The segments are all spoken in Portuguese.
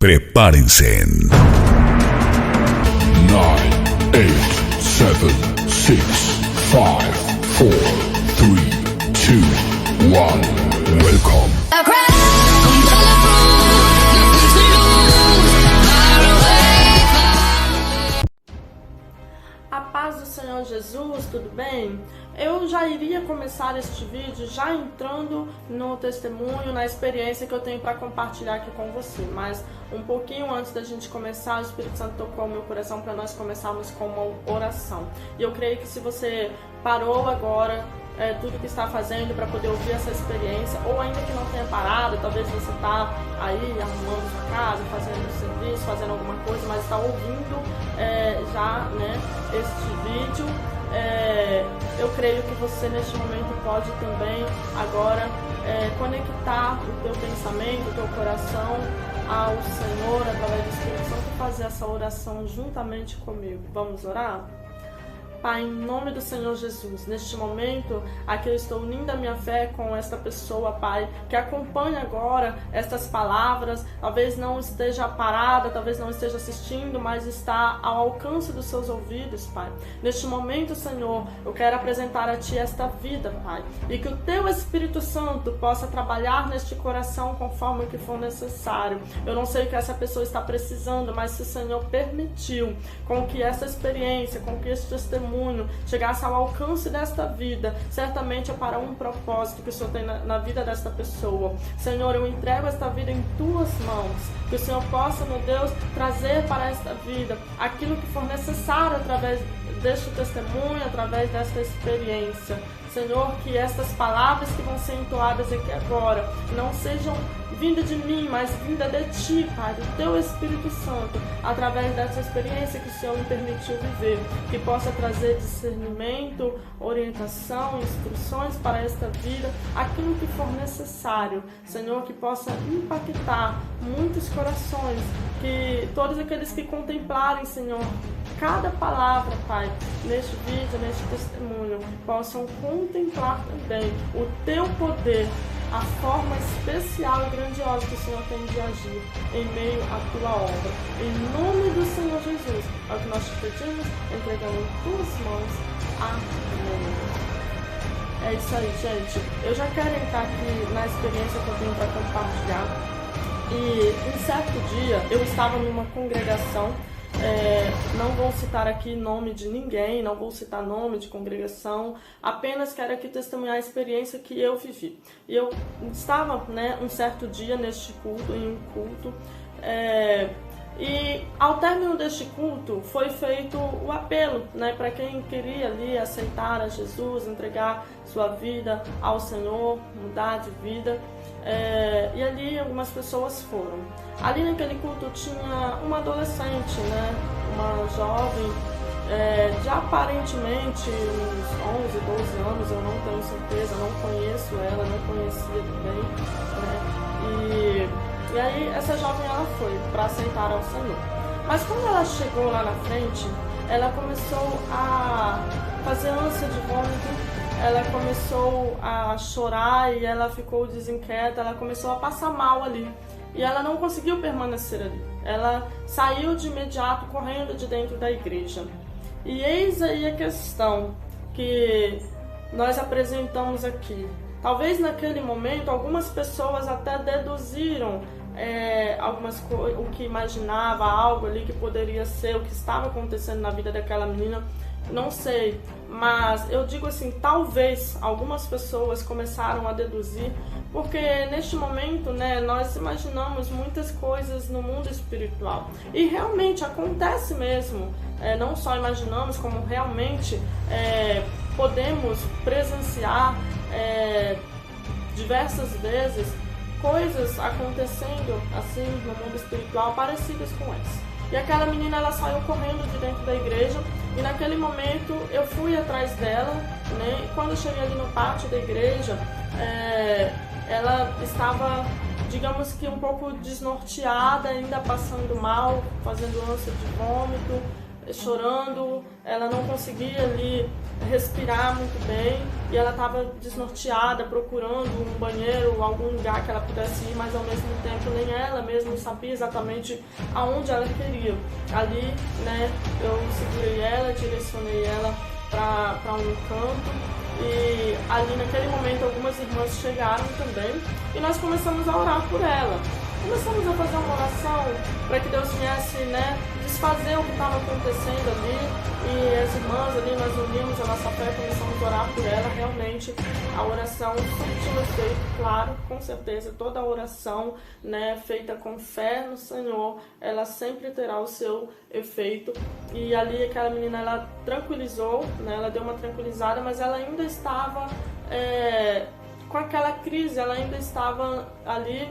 Prepárem-se. 9, 8, 7, 6, 5, 4, 3, 2, 1. Welcome. A paz do Senhor Jesus, tudo bem? Eu já iria começar este vídeo já entrando no testemunho, na experiência que eu tenho para compartilhar aqui com você, mas um pouquinho antes da gente começar, o Espírito Santo tocou o meu coração para nós começarmos com uma oração. E eu creio que se você parou agora tudo que está fazendo para poder ouvir essa experiência, ou ainda que não tenha parado, talvez você está aí arrumando sua casa, fazendo serviço, fazendo alguma coisa, mas está ouvindo já este vídeo, eu creio que você neste momento pode também agora conectar o teu pensamento, o teu coração ao Senhor através do Espírito Santo e fazer essa oração juntamente comigo. Vamos orar? Pai, em nome do Senhor Jesus, neste momento, aqui eu estou unindo a minha fé com esta pessoa, Pai, que acompanha agora estas palavras, talvez não esteja parada, talvez não esteja assistindo, mas está ao alcance dos seus ouvidos, Pai. Neste momento, Senhor, eu quero apresentar a Ti esta vida, Pai, e que o Teu Espírito Santo possa trabalhar neste coração conforme o que for necessário. Eu não sei o que essa pessoa está precisando, mas se o Senhor permitiu com que essa experiência, com que este testemunho chegasse ao alcance desta vida, certamente é para um propósito que o Senhor tem na vida desta pessoa. Senhor, eu entrego esta vida em Tuas mãos, que o Senhor possa, meu Deus, trazer para esta vida aquilo que for necessário através deste testemunho, através desta experiência. Senhor, que estas palavras que vão ser entoadas aqui agora não sejam vinda de mim, mas vinda de Ti, Pai, do Teu Espírito Santo, através dessa experiência que o Senhor me permitiu viver, que possa trazer discernimento, orientação, instruções para esta vida, aquilo que for necessário, Senhor, que possa impactar muitos corações, que todos aqueles que contemplarem, Senhor, cada palavra, Pai, neste vídeo, neste testemunho, possam contemplar também o Teu poder, a forma especial e grandiosa que o Senhor tem de agir em meio à Tua obra. Em nome do Senhor Jesus, é o que nós te pedimos, entregando em Tuas mãos. Amém. É isso aí, gente. Eu já quero entrar aqui na experiência que eu tenho para compartilhar. E um certo dia, eu estava numa congregação. Não vou citar aqui nome de ninguém, não vou citar nome de congregação, apenas quero aqui testemunhar a experiência que eu vivi. E eu estava, um certo dia neste culto, em um culto, e ao término deste culto foi feito o apelo, para quem queria ali aceitar a Jesus, entregar sua vida ao Senhor, mudar de vida. E ali algumas pessoas foram. Ali naquele culto tinha uma adolescente, uma jovem, de aparentemente uns 11, 12 anos, eu não tenho certeza, não conheço ela, não conhecia bem. E aí essa jovem ela foi para aceitar ao Senhor. Mas quando ela chegou lá na frente, ela começou a fazer ânsia de vômito. Ela começou a chorar e ela ficou desinquieta, ela começou a passar mal ali. E ela não conseguiu permanecer ali. Ela saiu de imediato correndo de dentro da igreja. E eis aí a questão que nós apresentamos aqui. Talvez naquele momento algumas pessoas até deduziram o que imaginava, algo ali que poderia ser o que estava acontecendo na vida daquela menina. Não sei, mas eu digo assim, talvez algumas pessoas começaram a deduzir, porque neste momento, nós imaginamos muitas coisas no mundo espiritual. E realmente acontece mesmo, não só imaginamos, como realmente podemos presenciar diversas vezes coisas acontecendo assim no mundo espiritual parecidas com essa. E aquela menina, ela saiu correndo de dentro da igreja, e naquele momento eu fui atrás dela, e quando eu cheguei ali no pátio da igreja, ela estava, digamos que um pouco desnorteada, ainda passando mal, fazendo ânsia de vômito, chorando, ela não conseguia ali respirar muito bem e ela estava desnorteada, procurando um banheiro, algum lugar que ela pudesse ir, mas ao mesmo tempo nem ela mesma sabia exatamente aonde ela queria. Ali, né, eu segurei ela, direcionei ela para um canto. E ali naquele momento algumas irmãs chegaram também e nós começamos a orar por ela. Começamos a fazer uma oração para que Deus viesse, né, desfazer o que estava acontecendo ali. E as irmãs ali, nós unimos a nossa fé, começamos a orar por ela. Realmente a oração surtiu efeito, claro, com certeza. Toda a oração, né, feita com fé no Senhor, ela sempre terá o seu efeito. E ali aquela menina, ela tranquilizou, né, ela deu uma tranquilizada, mas ela ainda estava com aquela crise, ela ainda estava ali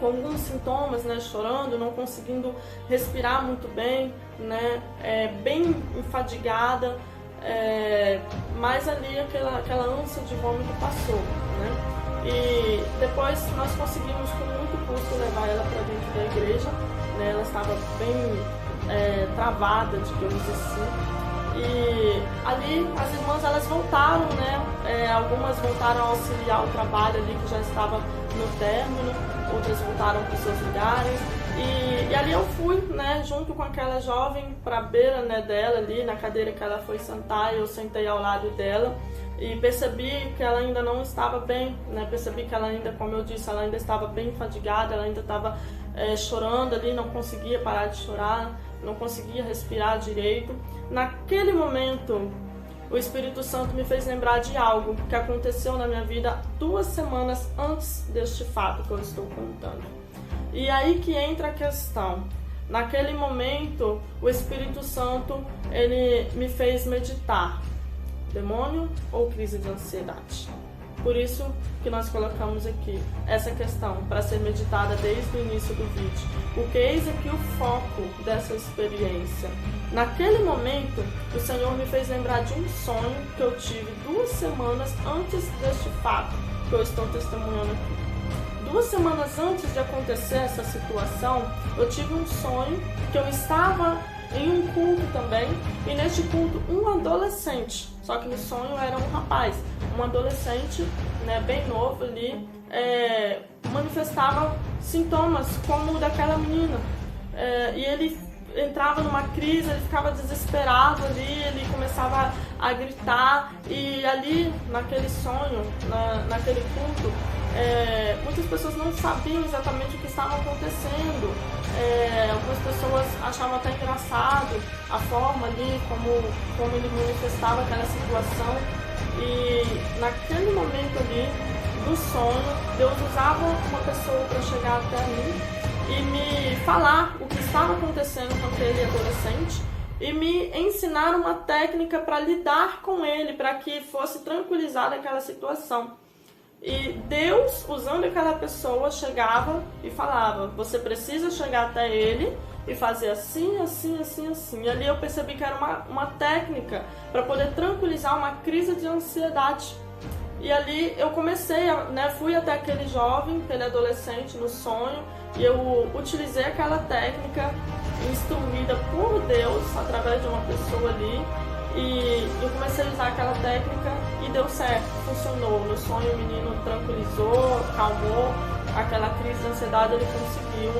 com alguns sintomas, né, chorando, não conseguindo respirar muito bem, né, bem enfadigada, mas ali aquela ânsia de vômito passou, né, e depois nós conseguimos com muito custo levar ela para dentro da igreja, né, ela estava bem travada, digamos assim. E ali as irmãs, elas voltaram, né? Algumas voltaram a auxiliar o trabalho ali que já estava no término, outras voltaram para os seus lugares. E ali eu fui, né, junto com aquela jovem para a beira, né, dela ali, na cadeira que ela foi sentar, eu sentei ao lado dela e percebi que ela ainda não estava bem, né? Percebi que ela ainda, como eu disse, ela ainda estava bem fadigada, ela ainda estava chorando ali, não conseguia parar de chorar, não conseguia respirar direito. Naquele momento, o Espírito Santo me fez lembrar de algo que aconteceu na minha vida 2 semanas antes deste fato que eu estou contando. E aí que entra a questão. Naquele momento, o Espírito Santo, ele me fez meditar. Demônio ou crise de ansiedade? Por isso que nós colocamos aqui essa questão para ser meditada desde o início do vídeo. Porque eis aqui o foco dessa experiência. Naquele momento, o Senhor me fez lembrar de um sonho que eu tive 2 semanas antes deste fato que eu estou testemunhando aqui. 2 semanas antes de acontecer essa situação, eu tive um sonho que eu estava em um culto também, e neste culto um adolescente, só que no sonho era um rapaz, um adolescente, né, bem novo ali, manifestava sintomas como o daquela menina, e ele entrava numa crise, ele ficava desesperado ali, ele começava a gritar, e ali naquele sonho, naquele culto, muitas pessoas não sabiam exatamente o que estava acontecendo. Algumas pessoas achavam até engraçado a forma ali, como ele manifestava aquela situação. E naquele momento ali do sonho, Deus usava uma pessoa para chegar até mim e me falar o que estava acontecendo com aquele adolescente e me ensinar uma técnica para lidar com ele, para que fosse tranquilizada aquela situação. E Deus, usando aquela pessoa, chegava e falava: você precisa chegar até ele e fazer assim, assim, assim, assim. E ali eu percebi que era uma técnica para poder tranquilizar uma crise de ansiedade. E ali eu comecei, fui até aquele jovem, aquele adolescente no sonho, e eu utilizei aquela técnica instruída por Deus através de uma pessoa ali. E eu comecei a usar aquela técnica e deu certo, funcionou. No sonho o menino tranquilizou, acalmou aquela crise de ansiedade, ele conseguiu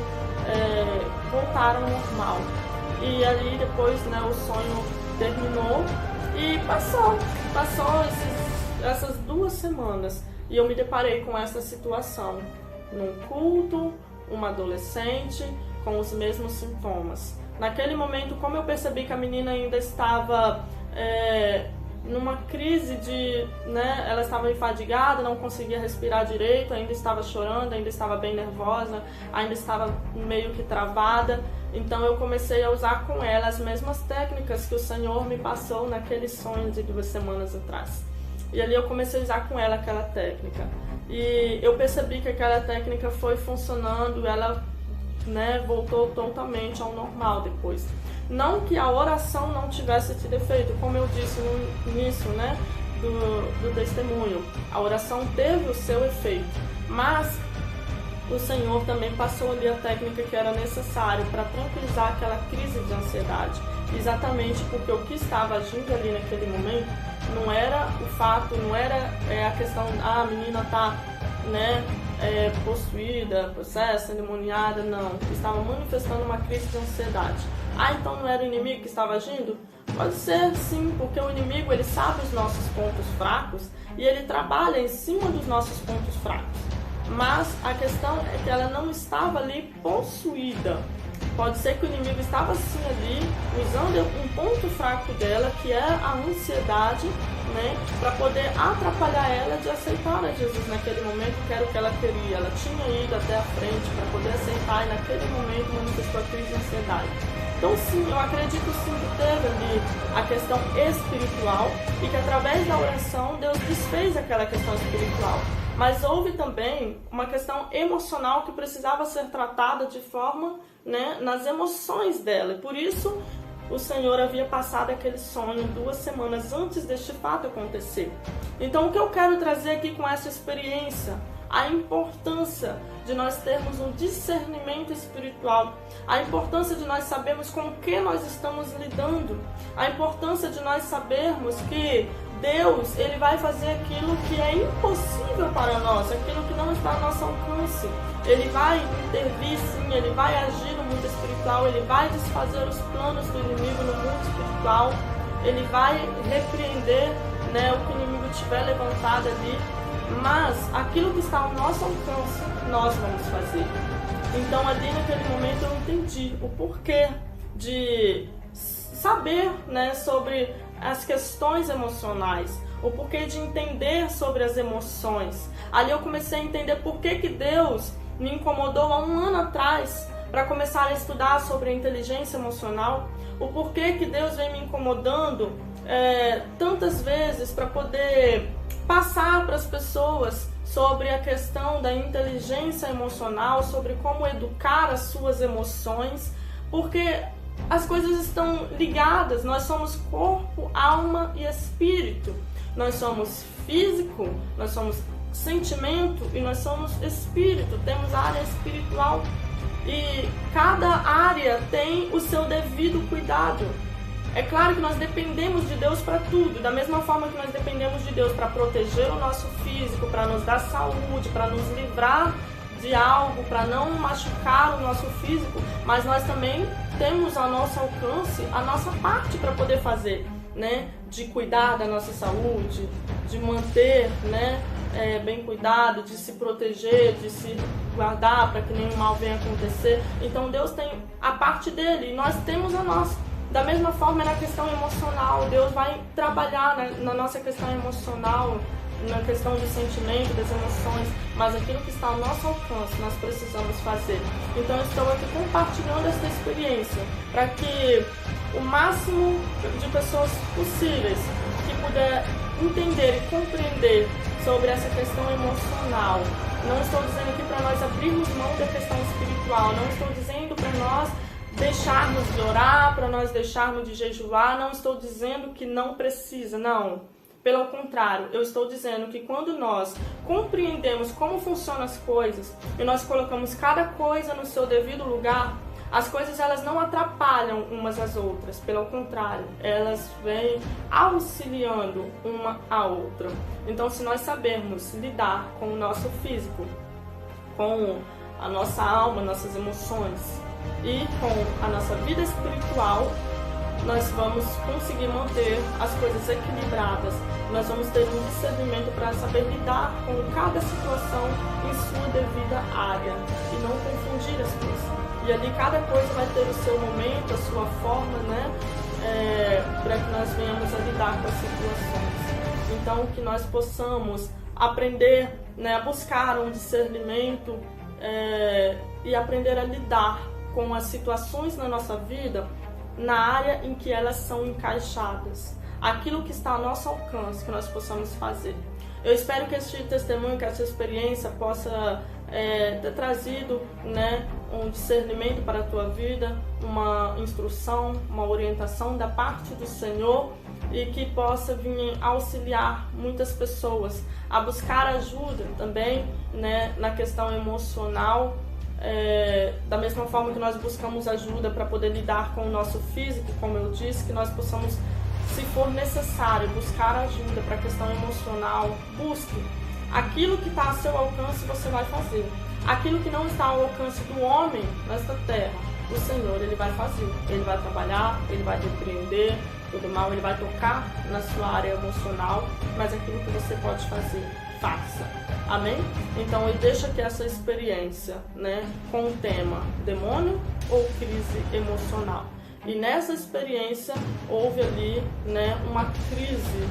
voltar ao normal. E ali depois, o sonho terminou e passou essas 2 semanas. E eu me deparei com essa situação, num culto, uma adolescente com os mesmos sintomas. Naquele momento, como eu percebi que a menina ainda estava numa crise de, ela estava enfadigada, não conseguia respirar direito, ainda estava chorando, ainda estava bem nervosa, ainda estava meio que travada. Então eu comecei a usar com ela as mesmas técnicas que o Senhor me passou naquele sonho de 2 semanas atrás. E ali eu comecei a usar com ela aquela técnica. E eu percebi que aquela técnica foi funcionando, ela voltou totalmente ao normal depois. Não que a oração não tivesse tido efeito, como eu disse no início, do testemunho. A oração teve o seu efeito, mas o Senhor também passou ali a técnica que era necessária para tranquilizar aquela crise de ansiedade. exatamente porque o que estava agindo ali naquele momento não era o fato, não era a questão, a menina está, né, possuída, possessa, endemoniada, não. Estava manifestando uma crise de ansiedade. Então não era o inimigo que estava agindo? Pode ser sim, porque o inimigo ele sabe os nossos pontos fracos e ele trabalha em cima dos nossos pontos fracos. Mas a questão é que ela não estava ali possuída. Pode ser que o inimigo estava sim ali, usando um ponto fraco dela, que é a ansiedade, né, para poder atrapalhar ela de aceitar a Jesus naquele momento, que era o que ela queria. Ela tinha ido até a frente para poder aceitar e naquele momento manifestou a crise de ansiedade. Então sim, eu acredito sim que teve ali a questão espiritual e que através da oração Deus desfez aquela questão espiritual. Mas houve também uma questão emocional que precisava ser tratada de forma, né, nas emoções dela. E por isso o Senhor havia passado aquele sonho 2 semanas antes deste fato acontecer. Então o que eu quero trazer aqui com essa experiência? A importância de nós termos um discernimento espiritual, a importância de nós sabermos com o que nós estamos lidando, a importância de nós sabermos que Deus, ele vai fazer aquilo que é impossível para nós, aquilo que não está ao nosso alcance. Ele vai intervir sim, ele vai agir no mundo espiritual, ele vai desfazer os planos do inimigo no mundo espiritual, ele vai repreender, né, o que o inimigo tiver levantado ali, mas aquilo que está ao nosso alcance, nós vamos fazer. Então ali naquele momento eu entendi o porquê de saber, né, sobre as questões emocionais, o porquê de entender sobre as emoções. Ali eu comecei a entender por que Deus me incomodou há 1 ano atrás para começar a estudar sobre a inteligência emocional, o porquê que Deus vem me incomodando tantas vezes para poder passar para as pessoas sobre a questão da inteligência emocional, sobre como educar as suas emoções, porque as coisas estão ligadas. Nós somos corpo, alma e espírito. Nós somos físico, nós somos sentimento e nós somos espírito. Temos a área espiritual e cada área tem o seu devido cuidado. É claro que nós dependemos de Deus para tudo, da mesma forma que nós dependemos de Deus para proteger o nosso físico, para nos dar saúde, para nos livrar de algo, para não machucar o nosso físico, mas nós também temos ao nosso alcance a nossa parte para poder fazer, né? De cuidar da nossa saúde, de manter, né, bem cuidado, de se proteger, de se guardar para que nenhum mal venha acontecer. Então Deus tem a parte dele e nós temos a nossa. Da mesma forma na questão emocional, Deus vai trabalhar na nossa questão emocional, na questão do sentimento, das emoções, mas aquilo que está ao nosso alcance nós precisamos fazer. Então eu estou aqui compartilhando essa experiência para que o máximo de pessoas possíveis que puder entender e compreender sobre essa questão emocional. Não estou dizendo aqui para nós abrirmos mão da questão espiritual, não estou dizendo para nós deixarmos de orar, para nós deixarmos de jejuar, não estou dizendo que não precisa, não. Pelo contrário, eu estou dizendo que quando nós compreendemos como funcionam as coisas e nós colocamos cada coisa no seu devido lugar, as coisas elas não atrapalham umas às outras, pelo contrário, elas vêm auxiliando uma a outra. Então, se nós sabermos lidar com o nosso físico, com a nossa alma, nossas emoções, e com a nossa vida espiritual, nós vamos conseguir manter as coisas equilibradas. Nós vamos ter um discernimento para saber lidar com cada situação em sua devida área e não confundir as coisas. E ali cada coisa vai ter o seu momento, a sua forma, né? Para que nós venhamos a lidar com as situações. Então que nós possamos aprender, né, a buscar um discernimento e aprender a lidar com as situações na nossa vida na área em que elas são encaixadas. Aquilo que está ao nosso alcance, que nós possamos fazer. Eu espero que este testemunho, que essa experiência possa ter trazido, né, um discernimento para a tua vida, uma instrução, uma orientação da parte do Senhor e que possa vir auxiliar muitas pessoas a buscar ajuda também, né, na questão emocional, da mesma forma que nós buscamos ajuda para poder lidar com o nosso físico, como eu disse, que nós possamos, se for necessário, buscar ajuda para a questão emocional. Busque. Aquilo que está a seu alcance, você vai fazer. Aquilo que não está ao alcance do homem nesta terra, o Senhor, Ele vai fazer. Ele vai trabalhar, Ele vai repreender todo mal, Ele vai tocar na sua área emocional, mas aquilo que você pode fazer, faça. Amém? Então eu deixo aqui essa experiência, né, com o tema demônio ou crise emocional. E nessa experiência houve ali, né, uma crise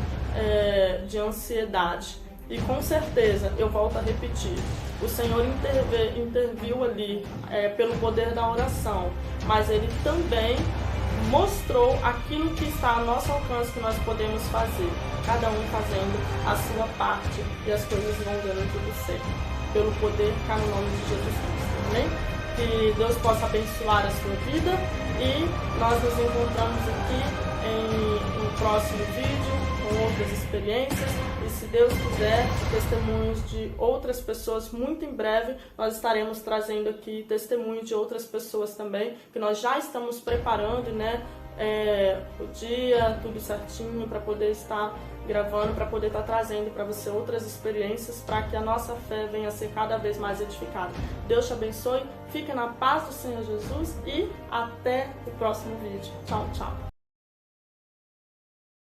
de ansiedade. E com certeza, eu volto a repetir, o Senhor interviu ali pelo poder da oração, mas Ele também mostrou aquilo que está ao nosso alcance que nós podemos fazer, cada um fazendo a sua parte, e as coisas vão dando tudo certo, pelo poder que está no nome de Jesus Cristo. Amém? Que Deus possa abençoar a sua vida, e nós nos encontramos aqui em um próximo vídeo com outras experiências, e se Deus quiser, testemunhos de outras pessoas. Muito em breve nós estaremos trazendo aqui testemunhos de outras pessoas também, que nós já estamos preparando, né, o dia, tudo certinho, para poder estar gravando, para poder estar trazendo para você outras experiências, para que a nossa fé venha a ser cada vez mais edificada. Deus te abençoe, fique na paz do Senhor Jesus, e até o próximo vídeo. Tchau, tchau.